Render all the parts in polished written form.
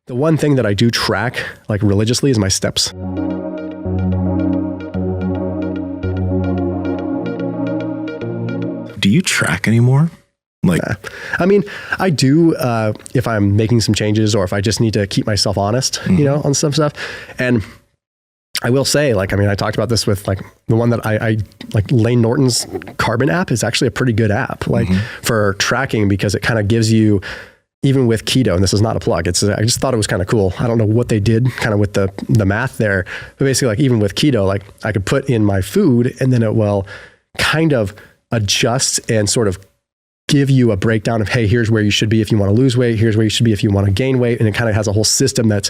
The one thing that I do track like religiously is my steps. Do you track anymore? Like, I mean, I do if I'm making some changes or if I just need to keep myself honest, you know, on some stuff. And I will say, like, I mean, I talked about this with like the one that I like, Lane Norton's Carbon app is actually a pretty good app, like for tracking, because it kind of gives you, even with keto, and this is not a plug, I just thought it was kind of cool. I don't know what they did kind of with the math there, but basically like even with keto, like I could put in my food and then it will kind of adjust and sort of give you a breakdown of, hey, here's where you should be if you want to lose weight. Here's where you should be if you want to gain weight. And it kind of has a whole system that's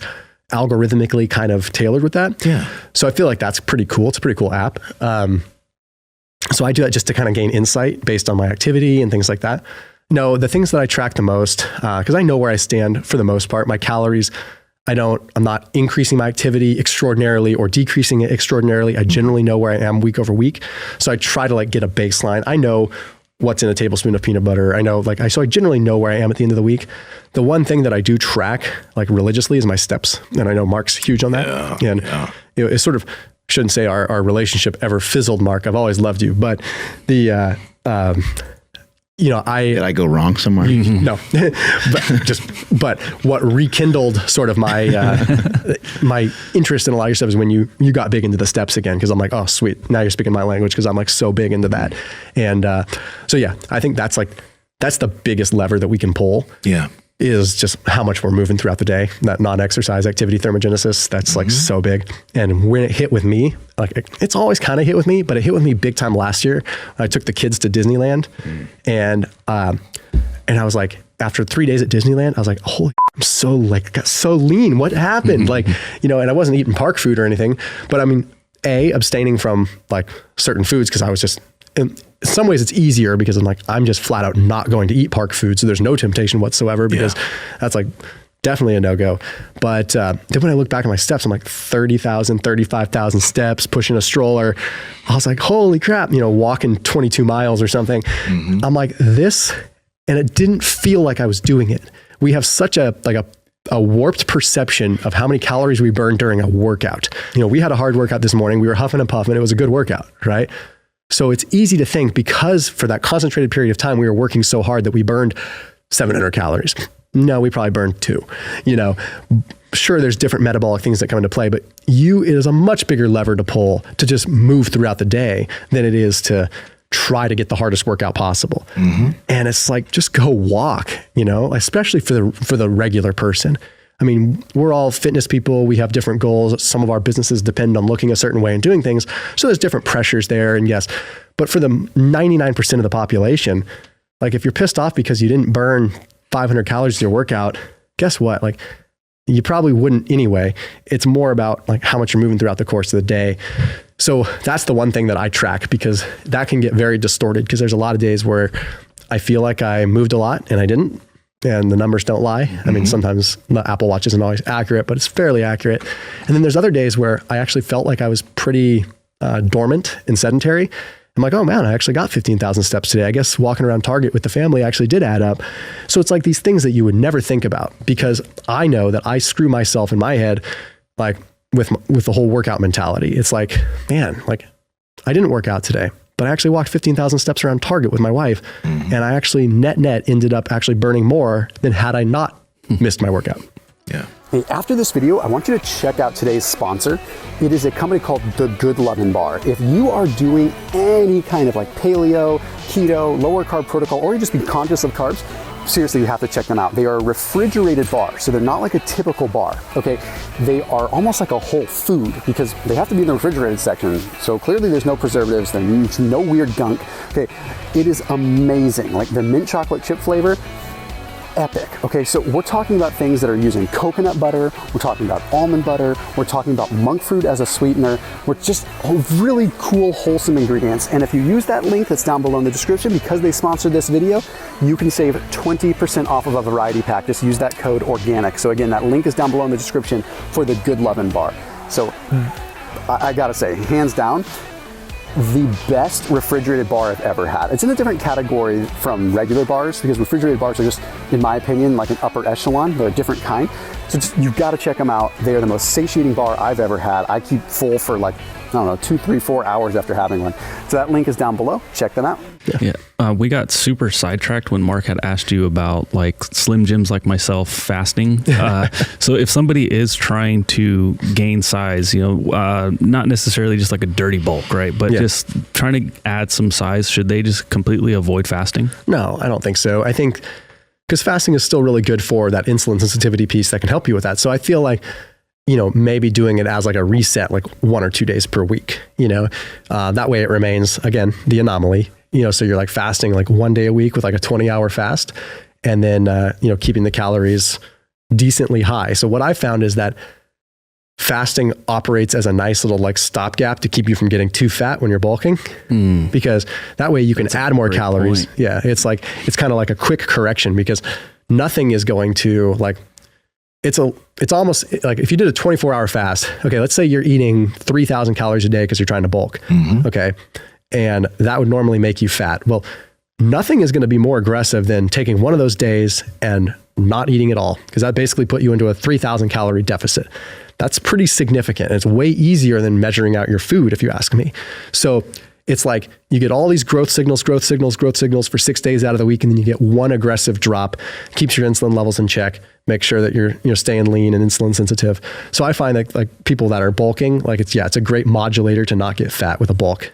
algorithmically kind of tailored with that. Yeah. So I feel like that's pretty cool. It's a pretty cool app. So I do that just to kind of gain insight based on my activity and things like that. No, the things that I track the most, because I know where I stand for the most part. My calories, I'm not increasing my activity extraordinarily or decreasing it extraordinarily. I generally know where I am week over week. So I try to like get a baseline. I know what's in a tablespoon of peanut butter. I know so I generally know where I am at the end of the week. The one thing that I do track like religiously is my steps. And I know Mark's huge on that. You know, it's sort of, shouldn't say our relationship ever fizzled, Mark. I've always loved you, but the, you know, did I go wrong somewhere? No, but what rekindled sort of my my interest in a lot of your stuff is when you got big into the steps again, because I'm like, oh sweet, now you're speaking my language, because I'm like so big into that. And so yeah, I think that's the biggest lever that we can pull. Yeah, is just how much we're moving throughout the day. That non-exercise activity thermogenesis, that's like so big. And when it hit with me, like it's always kind of hit with me, but it hit with me big time last year. I took the kids to Disneyland and I was like, after 3 days at Disneyland, I was like, holy, I'm so like, got so lean. What happened? Like, you know, and I wasn't eating park food or anything, but I mean, abstaining from like certain foods, because I was just, in some ways it's easier because I'm just flat out not going to eat park food. So there's no temptation whatsoever, because that's like definitely a no-go. But then when I look back at my steps, I'm like 30,000, 35,000 steps, pushing a stroller. I was like, holy crap, you know, walking 22 miles or something. I'm like this, and it didn't feel like I was doing it. We have such a warped perception of how many calories we burn during a workout. You know, we had a hard workout this morning. We were huffing and puffing. It was a good workout, right? So it's easy to think, because for that concentrated period of time, we were working so hard that we burned 700 calories. No, we probably burned 2, you know. Sure, there's different metabolic things that come into play, but it is a much bigger lever to pull to just move throughout the day than it is to try to get the hardest workout possible. And it's like, just go walk, you know, especially for the regular person. I mean, we're all fitness people. We have different goals. Some of our businesses depend on looking a certain way and doing things. So there's different pressures there. And yes, but for the 99% of the population, like if you're pissed off because you didn't burn 500 calories to your workout, guess what? Like you probably wouldn't anyway. It's more about like how much you're moving throughout the course of the day. So that's the one thing that I track, because that can get very distorted, because there's a lot of days where I feel like I moved a lot and I didn't. And the numbers don't lie. I mean, sometimes the Apple Watch isn't always accurate, but it's fairly accurate. And then there's other days where I actually felt like I was pretty dormant and sedentary. I'm like, oh man, I actually got 15,000 steps today. I guess walking around Target with the family actually did add up. So it's like these things that you would never think about, because I know that I screw myself in my head, like with the whole workout mentality. It's like, man, like I didn't work out today, but I actually walked 15,000 steps around Target with my wife. And I actually net ended up actually burning more than had I not missed my workout. Yeah. Hey, after this video, I want you to check out today's sponsor. It is a company called the Lovin Bar. If you are doing any kind of like paleo, keto, lower carb protocol, or you just be conscious of carbs, seriously, you have to check them out. They are a refrigerated bar, so they're not like a typical bar, okay? They are almost like a whole food, because they have to be in the refrigerated section. So clearly there's no preservatives, there's no weird gunk. Okay, it is amazing. Like the mint chocolate chip flavor, epic. Okay, so we're talking about things that are using coconut butter, we're talking about almond butter, we're talking about monk fruit as a sweetener. We're just really cool, wholesome ingredients. And if you use that link that's down below in the description, because they sponsored this video, you can save 20% off of a variety pack. Just use that code ORGANIC. So again, that link is down below in the description for the Lovin Bar. So I gotta say, hands down, the best refrigerated bar I've ever had. It's in a different category from regular bars because refrigerated bars are just, in my opinion, like an upper echelon. They're a different kind. So you've got to check them out. They are the most satiating bar I've ever had. I keep full for like, I don't know, 2, 3, 4 hours after having one. So that link is down below. Check them out. Yeah. We got super sidetracked when Mark had asked you about like Slim Jims like myself fasting. So if somebody is trying to gain size, not necessarily just like a dirty bulk, right? But just trying to add some size, should they just completely avoid fasting? No, I don't think so. I think because fasting is still really good for that insulin sensitivity piece that can help you with that. So I feel like, maybe doing it as like a reset, like 1 or 2 days per week, that way it remains, again, the anomaly, so you're like fasting like 1 day a week with like a 20-hour fast and then, keeping the calories decently high. So what I found is that fasting operates as a nice little like stopgap to keep you from getting too fat when you're bulking, because that way you can add more calories. Point. Yeah. It's kind of like a quick correction because nothing is going to like, it's almost like if you did a 24-hour fast, okay, let's say you're eating 3,000 calories a day because you're trying to bulk. Okay. And that would normally make you fat. Well, nothing is going to be more aggressive than taking one of those days and not eating at all, because that basically put you into a 3,000 calorie deficit. That's pretty significant. It's way easier than measuring out your food, if you ask me. So it's like you get all these growth signals for 6 days out of the week, and then you get one aggressive drop, keeps your insulin levels in check, make sure that you're staying lean and insulin sensitive. So I find that like people that are bulking, like it's a great modulator to not get fat with a bulk.